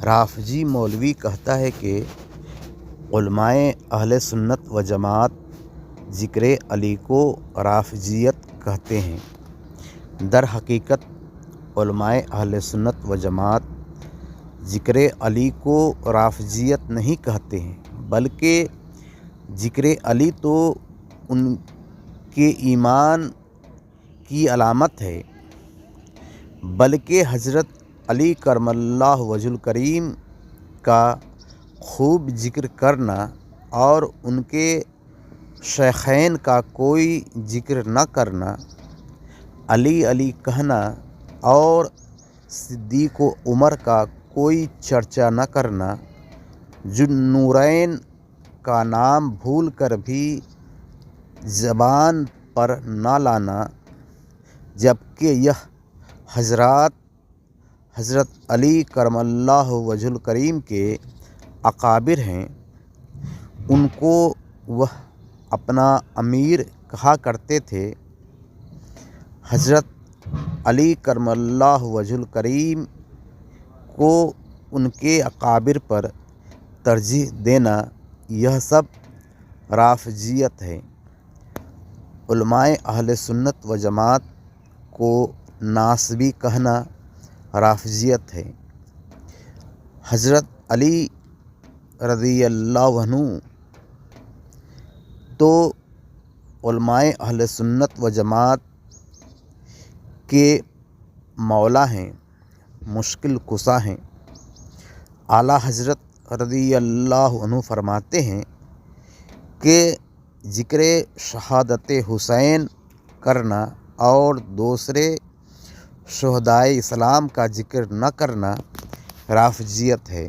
رافضی مولوی کہتا ہے کہ علماء اہل سنت و جماعت ذکر علی کو رافضیت کہتے ہیں۔ در حقیقت علماء اہل سنت و جماعت ذکر علی کو رافضیت نہیں کہتے ہیں، بلکہ ذکر علی تو ان کے ایمان کی علامت ہے، بلکہ حضرت علی کرم اللہ وجہ الکریم کا خوب ذکر کرنا اور ان کے شیخین کا کوئی ذکر نہ کرنا، علی علی کہنا اور صدیق و عمر کا کوئی چرچا نہ کرنا، ذو النورین کا نام بھول کر بھی زبان پر نہ لانا، جبکہ یہ حضرت علی کرم اللہ وجہ الکریم کے اکابر ہیں، ان کو وہ اپنا امیر کہا کرتے تھے۔ حضرت علی کرم اللہ وجہ الکریم کو ان کے اکابر پر ترجیح دینا، یہ سب رافضیت ہے۔ علماء اہل سنت و جماعت کو ناسبی کہنا رافضیت ہے۔ حضرت علی رضی اللہ عنہ تو علماء اہل سنت و جماعت کے مولا ہیں، مشکل کشا ہیں۔ اعلیٰ حضرت رضی اللہ عنہ فرماتے ہیں کہ ذکر شہادت حسین کرنا اور دوسرے شہدائے اسلام کا ذکر نہ کرنا رافضیت ہے۔